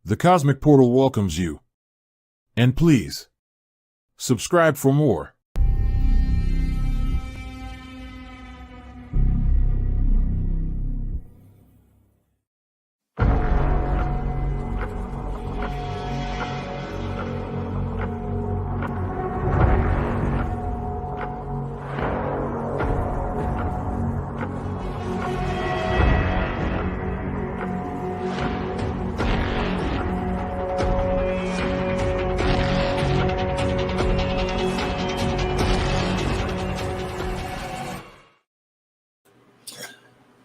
The Cosmic Portal welcomes you. And please, subscribe for more.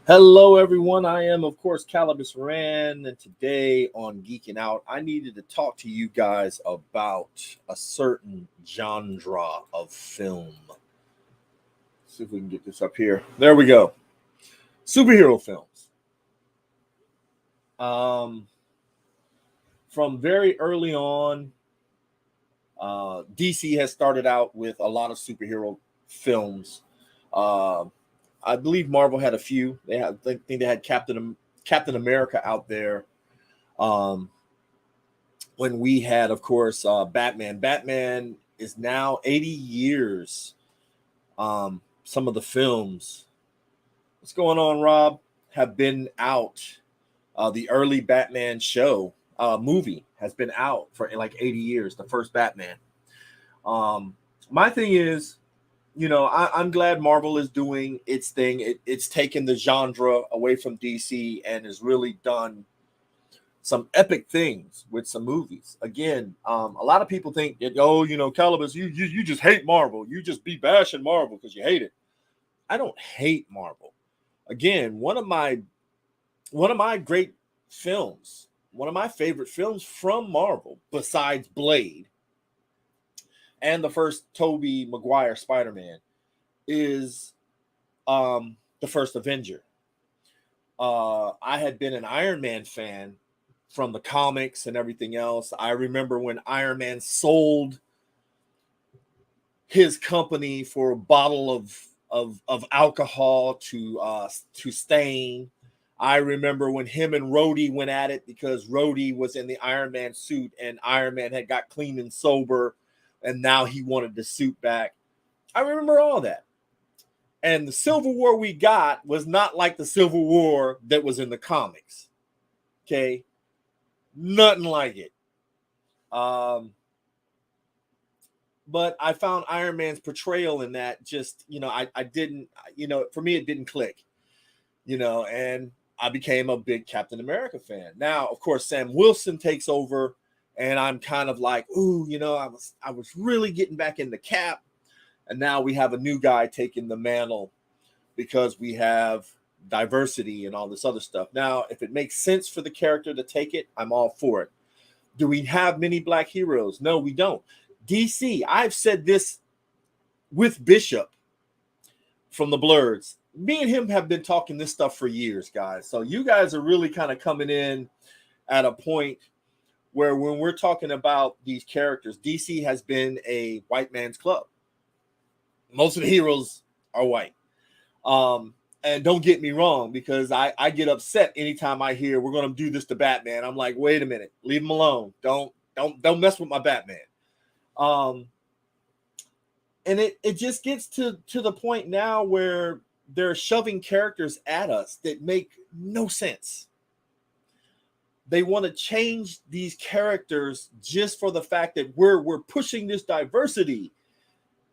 Hello, everyone. I am, of course, Calibus Rand, and today on Geeking Out, I needed to talk to you guys about a certain genre of film. Let's see if we can get this up here. There we go. Superhero films. From very early on, DC has started out with a lot of superhero films. I believe Marvel had a few. I think they had Captain America out there. When we had, of course, Batman. Batman is now 80 years. Some of the films, what's going on, Rob, have been out. The early Batman show movie has been out for like 80 years. The first Batman. My thing is, I'm glad Marvel is doing its thing. It's taken the genre away from DC and has really done some epic things with some movies. Again, a lot of people think that, Calibus, you just hate Marvel. You just be bashing Marvel because you hate it. I don't hate Marvel. Again, one of my great films, one of my favorite films from Marvel, besides Blade and the first Tobey Maguire Spider-Man, is the first Avenger. I had been an Iron Man fan from the comics and everything else. I remember when Iron Man sold his company for a bottle of alcohol to Stain. I remember when him and Rhodey went at it because Rhodey was in the Iron Man suit and Iron Man had got clean and sober, and now he wanted the suit back. I remember all that. And the Civil War we got was not like the Civil War that was in the comics. Okay? Nothing like it. But I found Iron Man's portrayal in that just, I didn't, for me, it didn't click, and I became a big Captain America fan. Now, of course, Sam Wilson takes over, and I'm kind of like, ooh, I was really getting back in the Cap. And now we have a new guy taking the mantle because we have diversity and all this other stuff. Now, if it makes sense for the character to take it, I'm all for it. Do we have many black heroes? No, we don't. DC, I've said this with Bishop from the Blurs. Me and him have been talking this stuff for years, guys. So you guys are really kind of coming in at a point where when we're talking about these characters, DC has been a white man's club. Most of the heroes are white. And don't get me wrong, because I get upset anytime I hear we're going to do this to Batman. I'm like, wait a minute, leave him alone. Don't mess with my Batman. And it just gets to the point now where they're shoving characters at us that make no sense. They want to change these characters just for the fact that we're pushing this diversity.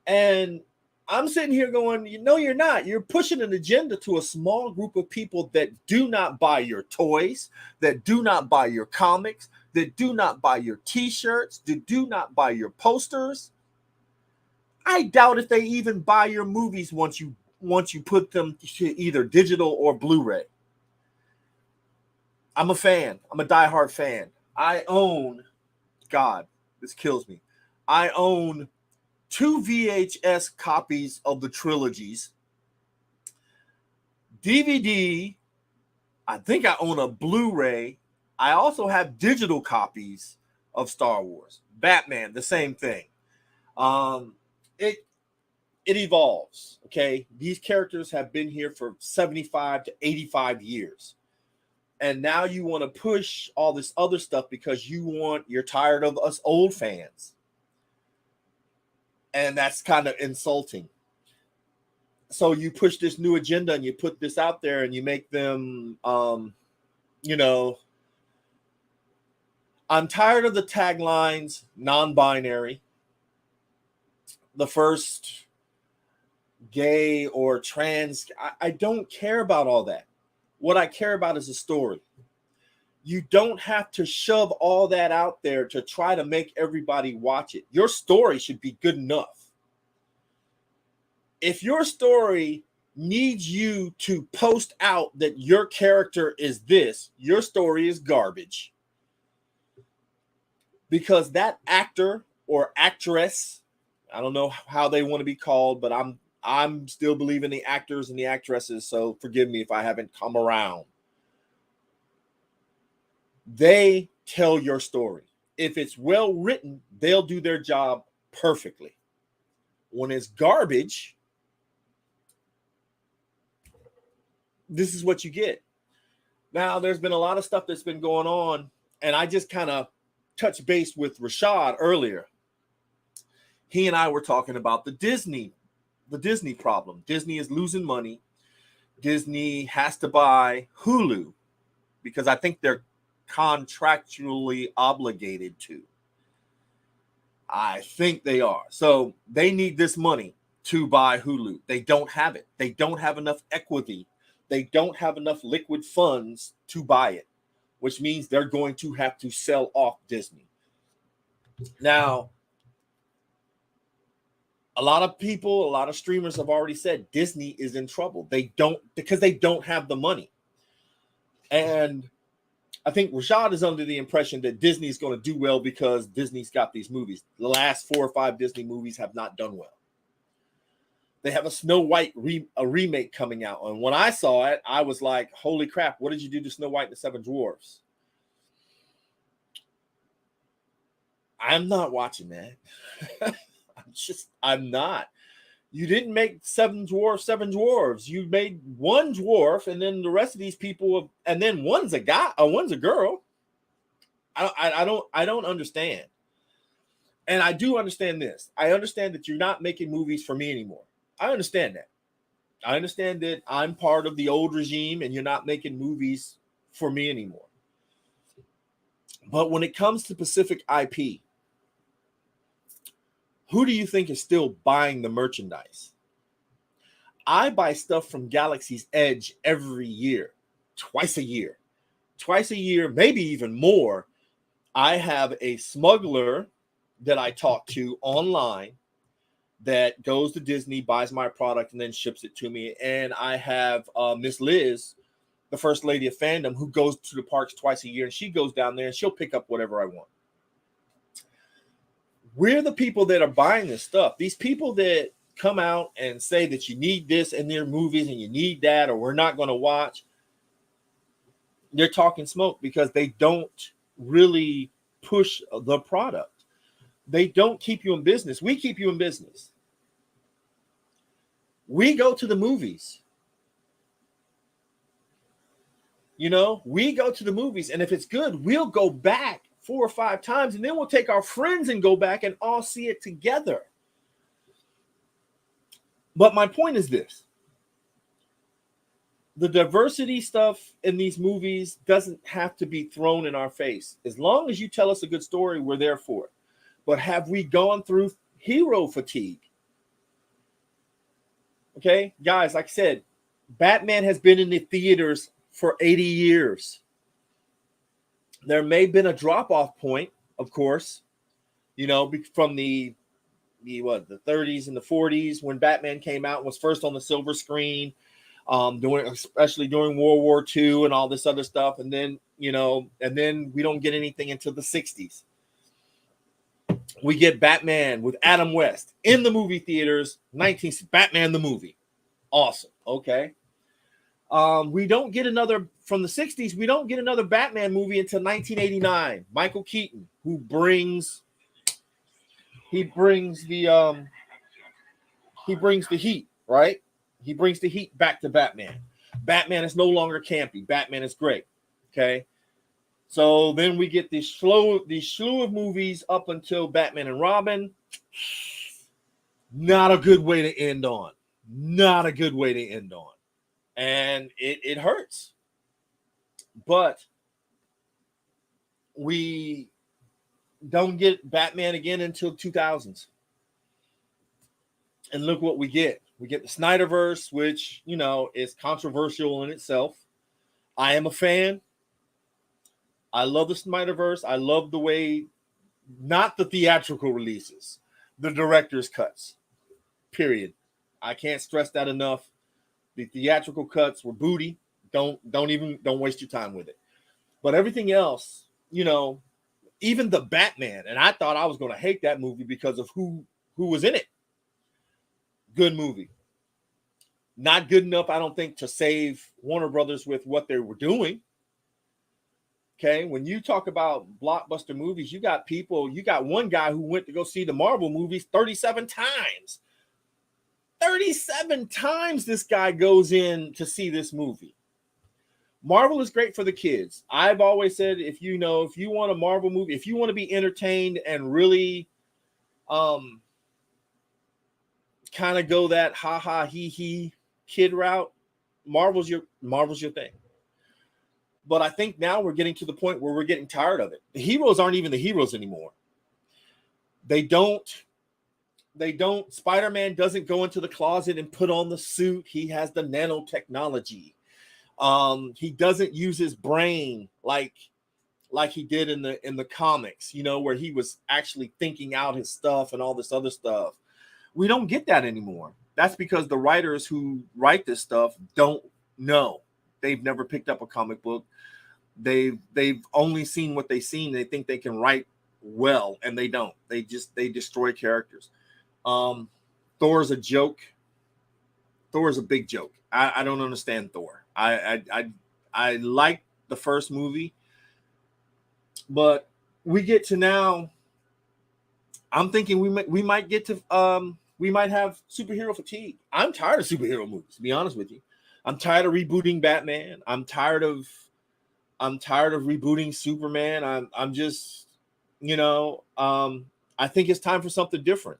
And I'm sitting here going, you're not. You're pushing an agenda to a small group of people that do not buy your toys, that do not buy your comics, that do not buy your T-shirts, that do not buy your posters. I doubt if they even buy your movies once you put them to either digital or Blu-ray. I'm a fan. I'm a diehard fan. I own, God, this kills me. I own 2 VHS copies of the trilogies, DVD. I think I own a Blu-ray. I also have digital copies of Star Wars. Batman, the same thing. It evolves, okay? These characters have been here for 75 to 85 years. And now you want to push all this other stuff because you're tired of us old fans. And that's kind of insulting. So you push this new agenda and you put this out there and you make them, you know, I'm tired of the taglines, non-binary. The first gay or trans. I don't care about all that. What I care about is a story. You don't have to shove all that out there to try to make everybody watch it. Your story should be good enough. If your story needs you to post out that your character is this, your story is garbage. Because that actor or actress, I don't know how they want to be called, but I'm still believing the actors and the actresses, so forgive me if I haven't come around. They tell your story. If it's well written, they'll do their job perfectly. When it's garbage, this is what you get. Now, there's been a lot of stuff that's been going on, and I just kind of touched base with Rashad earlier. He and I were talking about the Disney problem. Disney is losing money. Disney has to buy Hulu because I think they're contractually obligated to. I think they are. So they need this money to buy Hulu. They don't have it. They don't have enough equity. They don't have enough liquid funds to buy it, which means they're going to have to sell off Disney. Now, a lot of people, a lot of streamers have already said Disney is in trouble. Because they don't have the money. And I think Rashad is under the impression that Disney is going to do well because Disney's got these movies. The last 4 or 5 Disney movies have not done well. They have a Snow White remake coming out. And when I saw it, I was like, holy crap, what did you do to Snow White and the Seven Dwarfs? I'm not watching that. I'm not. You didn't make seven dwarves. You made one dwarf, and then the rest of these people, and then one's a guy, or one's a girl. I don't understand. And I do understand this. I understand that you're not making movies for me anymore. I understand that. I understand that I'm part of the old regime, and you're not making movies for me anymore. But when it comes to Pacific IP, who do you think is still buying the merchandise? I buy stuff from Galaxy's Edge every year, twice a year, maybe even more. I have a smuggler that I talk to online that goes to Disney, buys my product, and then ships it to me. And I have Miss Liz, the first lady of fandom, who goes to the parks twice a year, and she goes down there and she'll pick up whatever I want. We're the people that are buying this stuff. These people that come out and say that you need this in their movies and you need that, or we're not going to watch, they're talking smoke because they don't really push the product. They don't keep you in business. We keep you in business. We go to the movies. You know, we go to the movies, and if it's good, we'll go back 4 or 5 times, and then we'll take our friends and go back and all see it together. But my point is this. The diversity stuff in these movies doesn't have to be thrown in our face. As long as you tell us a good story, we're there for it. But have we gone through hero fatigue? Okay, guys, like I said, Batman has been in the theaters for 80 years. There may have been a drop-off point, of course, you know, from the 30s and the 40s when Batman came out and was first on the silver screen, especially during World War II and all this other stuff. And then, you know, and then we don't get anything until the 60s. We get Batman with Adam West in the movie theaters, Batman the movie. Awesome. Okay. We don't get another from the 60s. We don't get another Batman movie until 1989. Michael Keaton, who brings the heat, right? He brings the heat back to Batman. Batman is no longer campy. Batman is great. Okay. So then we get these slew of movies up until Batman and Robin. Not a good way to end on. Not a good way to end on. And it hurts. But we don't get Batman again until 2000s. And look what we get. We get the Snyderverse, which, you know, is controversial in itself. I am a fan. I love the Snyderverse. I love the way, not the theatrical releases, the director's cuts. Period. I can't stress that enough. The theatrical cuts were booty. Don't waste your time with it. But everything else, you know, even the Batman, and I thought I was going to hate that movie because of who was in it. Good movie. Not good enough, I don't think, to save Warner Brothers with what they were doing. Okay, when you talk about blockbuster movies, you got one guy who went to go see the Marvel movies 37 times. 37 times this guy goes in to see this movie. Marvel is great for the kids. I've always said, if you want a Marvel movie, if you want to be entertained and really kind of go that ha ha he he kid route, Marvel's your thing. But I think now we're getting to the point where we're getting tired of it. The heroes aren't even the heroes anymore. They don't. Spider-Man doesn't go into the closet and put on the suit. He has the nanotechnology. He doesn't use his brain like he did in the comics, you know, where he was actually thinking out his stuff and all this other stuff. We don't get that anymore. That's because the writers who write this stuff don't know. They've never picked up a comic book. They've only seen what they've seen. They think they can write well, and they don't. They destroy characters. Thor's a joke. Thor's a big joke. I don't understand Thor. I like the first movie, but we get to now. I'm thinking we might get to we might have superhero fatigue. I'm tired of superhero movies, to be honest with you. I'm tired of rebooting Batman. I'm tired of rebooting Superman. I'm just, you know, I think it's time for something different.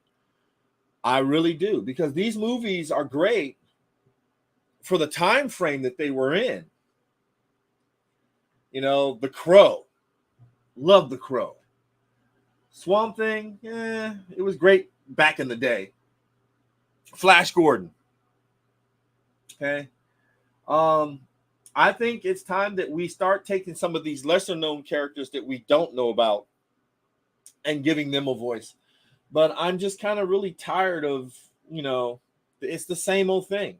I really do, because these movies are great for the time frame that they were in. You know, The Crow. Love The Crow. Swamp Thing, it was great back in the day. Flash Gordon. Okay. I think it's time that we start taking some of these lesser known characters that we don't know about and giving them a voice. But I'm just kind of really tired of, you know, it's the same old thing.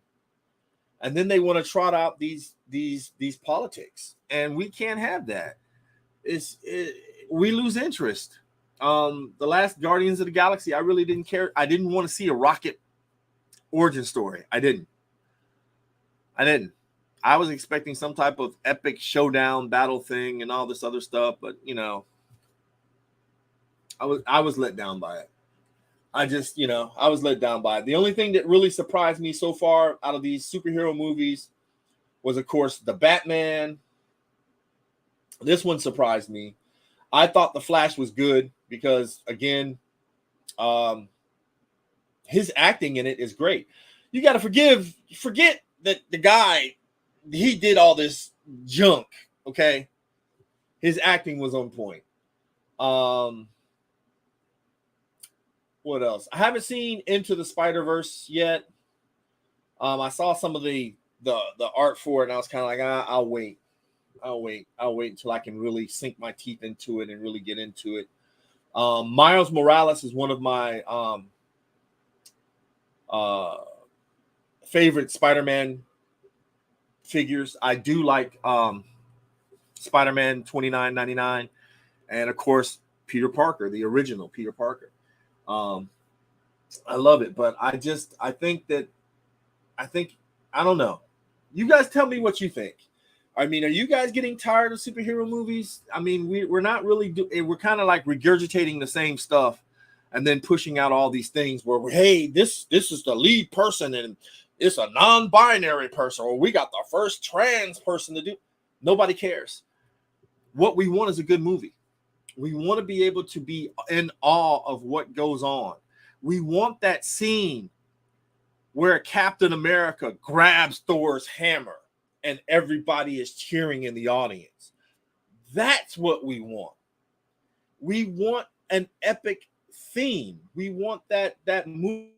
And then they want to trot out these politics, and we can't have that. We lose interest. The last Guardians of the Galaxy, I really didn't care. I didn't want to see a Rocket origin story. I didn't. I was expecting some type of epic showdown battle thing and all this other stuff, but you know, I was let down by it. I was let down by it. The only thing that really surprised me so far out of these superhero movies was, of course, the Batman. This one surprised me. I thought the Flash was good because, again, his acting in it is great. You got to forget that the guy, he did all this junk, okay? His acting was on point. What else? I haven't seen Into the Spider-Verse yet. I saw some of the art for it, and I was kind of like, I'll wait until I can really sink my teeth into it and really get into it. Miles Morales is one of my favorite Spider-Man figures. I do like Spider-Man 2999, and of course Peter Parker, the original Peter Parker. I love it, but I think I don't know. You guys tell me what you think. I mean, are you guys getting tired of superhero movies? I mean, we're not really we're kind of like regurgitating the same stuff and then pushing out all these things where hey, this is the lead person and it's a non-binary person, or we got the first trans person to do. Nobody cares. what we want is a good movie. We want to be able to be in awe of what goes on. We want that scene where Captain America grabs Thor's hammer and everybody is cheering in the audience. That's what we want. We want an epic theme. We want that movie.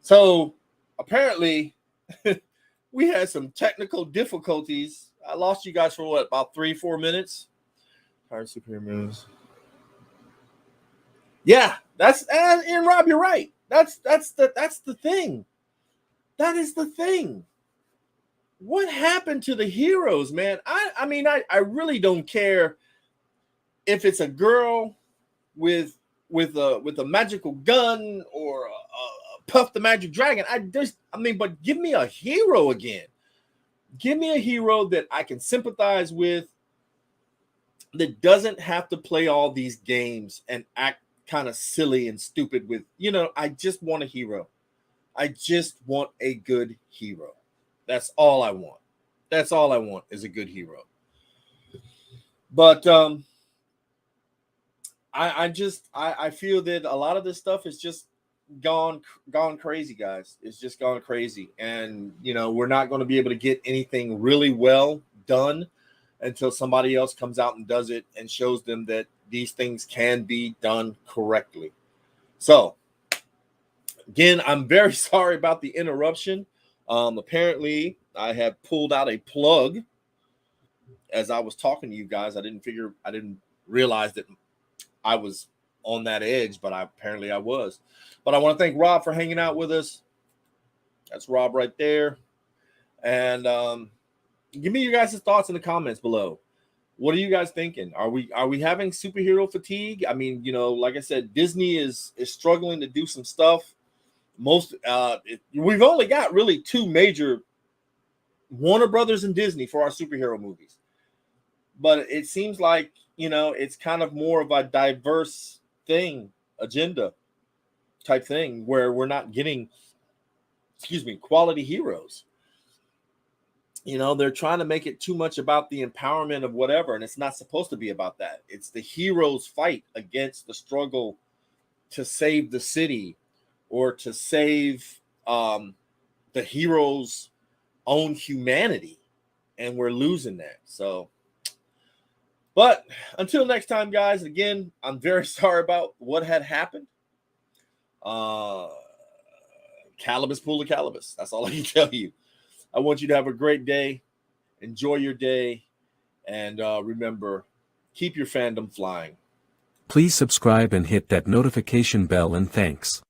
So apparently, we had some technical difficulties. I lost you guys for what, about 3-4 minutes? Tired superhero movies. Yeah, and Rob, you're right. That's the thing. That is the thing. What happened to the heroes, man? I really don't care if it's a girl with with a magical gun or a Puff the Magic Dragon. But give me a hero again. Give me a hero that I can sympathize with, that doesn't have to play all these games and act kind of silly and stupid with, I just want a hero. I just want a good hero. That's all I want. That's all I want is a good hero. But I feel that a lot of this stuff is just gone crazy, guys. It's just gone crazy. And we're not going to be able to get anything really well done until somebody else comes out and does it and shows them that these things can be done correctly. So again, I'm very sorry about the interruption. Apparently I have pulled out a plug as I was talking to you guys. I didn't realize that I was on that edge, but apparently I was. But I want to thank Rob for hanging out with us. That's Rob right there. And give me your guys' thoughts in the comments below. What are you guys thinking? Are we having superhero fatigue? I mean, like I said, Disney is struggling to do some stuff. We've only got really two major, Warner Brothers and Disney, for our superhero movies. But it seems like, it's kind of more of a diverse agenda type thing, where we're not getting, quality heroes. They're trying to make it too much about the empowerment of whatever, and it's not supposed to be about that. It's the heroes' fight against the struggle to save the city or to save the heroes' own humanity, and we're losing that. So, but until next time, guys, again, I'm very sorry about what had happened. Calibus pull the Calibus. That's all I can tell you. I want you to have a great day. Enjoy your day. And remember, keep your fandom flying. Please subscribe and hit that notification bell, and thanks.